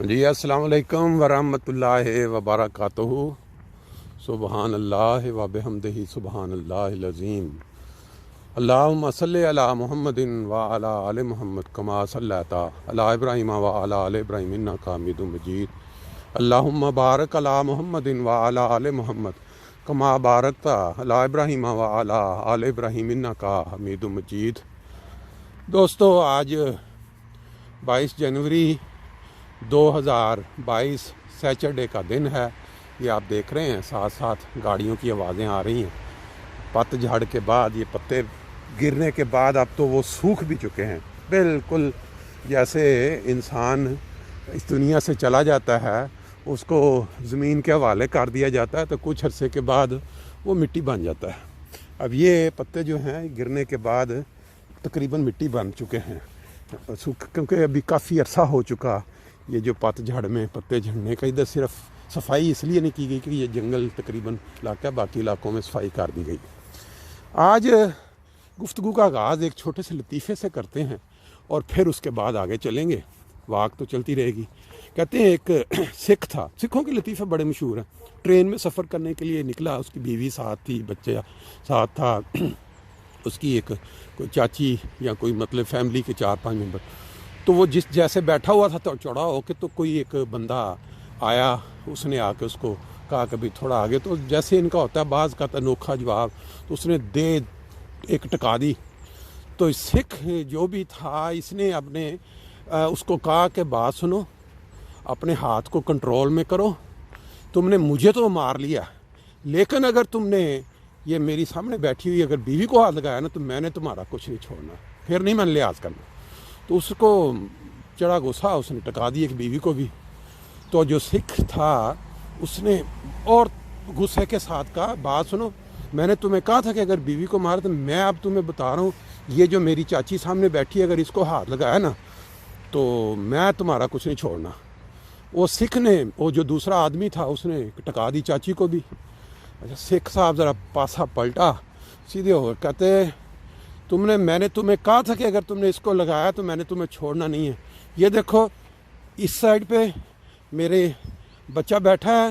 جی السلام علیکم ورحمۃ وبرکاتہ۔ سبحان اللہ و بحمدہ سبحان اللہ العظیم۔ اللہم صلی علی محمد و علی آل محمد کما صلیت علی ابراہیم و علی آل ابراہیم انک حمید مجید۔ اللہم بارک علی محمد و علی آل محمد کما بارکت علی ابراہیم و علی آل ابراہیم انک حمید مجید۔ دوستو، آج 22 جنوری 2022 سیچرڈے کا دن ہے۔ یہ آپ دیکھ رہے ہیں ساتھ ساتھ گاڑیوں کی آوازیں آ رہی ہیں۔ پت جھڑ کے بعد، یہ پتے گرنے کے بعد اب تو وہ سوکھ بھی چکے ہیں، بالکل جیسے انسان اس دنیا سے چلا جاتا ہے، اس کو زمین کے حوالے کر دیا جاتا ہے تو کچھ عرصے کے بعد وہ مٹی بن جاتا ہے۔ اب یہ پتے جو ہیں گرنے کے بعد تقریباً مٹی بن چکے ہیں، کیونکہ ابھی کافی عرصہ ہو چکا یہ جو پت جھڑ میں پتے جھڑنے کا۔ ادھر صرف صفائی اس لیے نہیں کی گئی کہ یہ جنگل تقریباً علاقہ ہے، باقی علاقوں میں صفائی کر دی گئی۔ آج گفتگو کا آغاز ایک چھوٹے سے لطیفے سے کرتے ہیں اور پھر اس کے بعد آگے چلیں گے۔ واک تو چلتی رہے گی۔ کہتے ہیں ایک سکھ تھا، سکھوں کے لطیفے بڑے مشہور ہیں۔ ٹرین میں سفر کرنے کے لیے نکلا، اس کی بیوی ساتھ تھی، بچے ساتھ تھا، اس کی ایک کوئی چاچی یا کوئی مطلب فیملی کے 4-5 ممبر۔ تو وہ جیسے بیٹھا ہوا تھا تو چڑھا ہو کے تو کوئی ایک بندہ آیا، اس نے آ کے اس کو کہا کہ بھی تھوڑا آگے۔ تو جیسے ان کا ہوتا ہے بعض کا انوکھا جواب، تو اس نے ایک ٹکا دی۔ تو سکھ جو بھی تھا، اس نے اپنے اس کو کہا کہ بات سنو، اپنے ہاتھ کو کنٹرول میں کرو، تم نے مجھے تو مار لیا، لیکن اگر تم نے یہ میری سامنے بیٹھی ہوئی اگر بیوی کو ہاتھ لگایا نا تو میں نے تمہارا کچھ نہیں چھوڑنا، پھر نہیں میں نے لحاظ کرنا۔ تو اس کو چڑھا غصہ، اس نے ٹکا دی ایک بیوی کو بھی۔ تو جو سکھ تھا اس نے اور غصے کے ساتھ کہا بات سنو، میں نے تمہیں کہا تھا کہ اگر بیوی کو مارا تو میں اب تمہیں بتا رہا ہوں، یہ جو میری چاچی سامنے بیٹھی ہے اگر اس کو ہاتھ لگایا نا تو میں تمہارا کچھ نہیں چھوڑنا۔ وہ سکھ نے، وہ جو دوسرا آدمی تھا، اس نے ٹکا دی چاچی کو بھی۔ اچھا، سکھ صاحب ذرا پاسا پلٹا، سیدھے ہو کہتے میں نے تمہیں کہا تھا کہ اگر تم نے اس کو لگایا تو میں نے تمہیں چھوڑنا نہیں ہے۔ یہ دیکھو اس سائڈ پہ میرے بچہ بیٹھا ہے،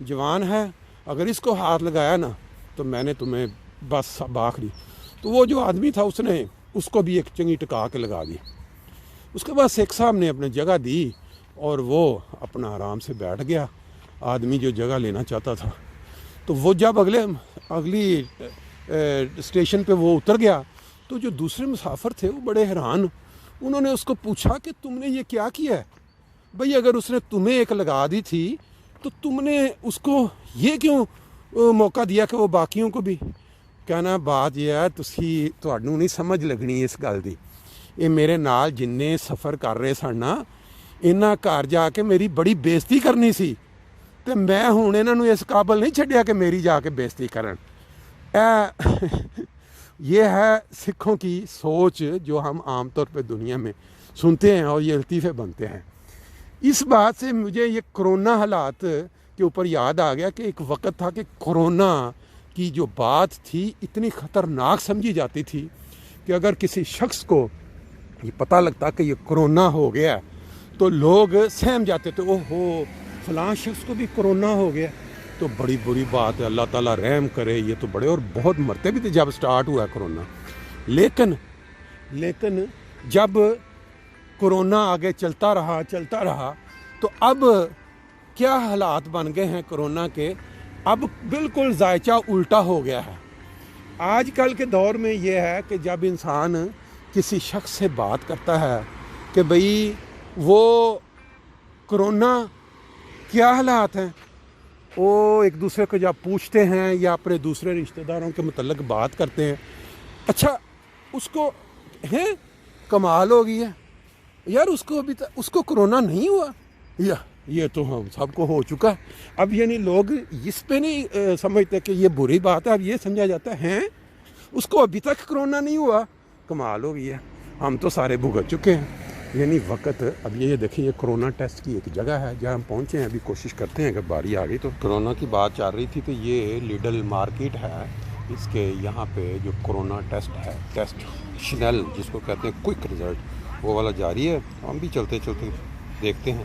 جوان ہے، اگر اس کو ہاتھ لگایا نا تو میں نے تمہیں بس اب آخری۔ تو وہ جو آدمی تھا اس نے اس کو بھی ایک چنگی ٹکا کے لگا دی۔ اس کے بعد سکھ صاحب نے اپنے جگہ دی اور وہ اپنا آرام سے بیٹھ گیا، آدمی جو جگہ لینا چاہتا تھا۔ تو وہ جب اگلی اسٹیشن پہ وہ اتر گیا تو جو دوسرے مسافر تھے وہ بڑے حیران، انہوں نے اس کو پوچھا کہ تم نے یہ کیا کیا ہے بھئی؟ اگر اس نے تمہیں ایک لگا دی تھی تو تم نے اس کو یہ کیوں موقع دیا کہ وہ باقیوں کو بھی؟ کہنا بات یہ ہے تھانوں نہیں سمجھ لگنی اس گل دی۔ یہ میرے نال جننے سفر کر رہے سن نا، انہاں گھر جا کے میری بڑی بےزتی کرنی سی، تو میں ہوں انہاں نوں اس قابل نہیں چھڈیا کہ میری جا کے بےزتی کرن۔ یہ ہے سکھوں کی سوچ جو ہم عام طور پہ دنیا میں سنتے ہیں اور یہ لطیفے بنتے ہیں۔ اس بات سے مجھے یہ کرونا حالات کے اوپر یاد آ گیا کہ ایک وقت تھا کہ کرونا کی جو بات تھی اتنی خطرناک سمجھی جاتی تھی کہ اگر کسی شخص کو یہ پتہ لگتا کہ یہ کرونا ہو گیا تو لوگ سہم جاتے تھے، اوہو فلاں شخص کو بھی کرونا ہو گیا تو بڑی بری بات ہے، اللہ تعالیٰ رحم کرے، یہ تو بڑے، اور بہت مرتے بھی تھے جب سٹارٹ ہوا کرونا۔ لیکن جب کرونا آگے چلتا رہا تو اب کیا حالات بن گئے ہیں کرونا کے؟ اب بالکل ذائچہ الٹا ہو گیا ہے۔ آج کل کے دور میں یہ ہے کہ جب انسان کسی شخص سے بات کرتا ہے کہ بھئی وہ کرونا کیا حالات ہیں، وہ ایک دوسرے کو جب پوچھتے ہیں یا اپنے دوسرے رشتہ داروں کے متعلق بات کرتے ہیں، اچھا اس کو ہے کمال ہو گئی ہے یار، اس کو کرونا نہیں ہوا، یا یہ تو ہم سب کو ہو چکا ہے۔ اب یعنی لوگ اس پہ نہیں سمجھتے کہ یہ بری بات ہے، اب یہ سمجھا جاتا ہے اس کو ابھی تک کرونا نہیں ہوا، کمال ہو گئی ہے، ہم تو سارے بھگت چکے ہیں۔ یعنی وقت اب یہ دیکھیں، یہ کرونا ٹیسٹ کی ایک جگہ ہے جہاں ہم پہنچے ہیں، ابھی کوشش کرتے ہیں کہ باری آ گئی تو۔ کرونا کی بات چل رہی تھی تو یہ لیڈل مارکیٹ ہے، اس کے یہاں پہ جو کرونا ٹیسٹ ہے، ٹیسٹ شنل جس کو کہتے ہیں کوئک رزلٹ، وہ والا جاری ہے۔ ہم بھی چلتے دیکھتے ہیں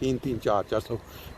300, 400,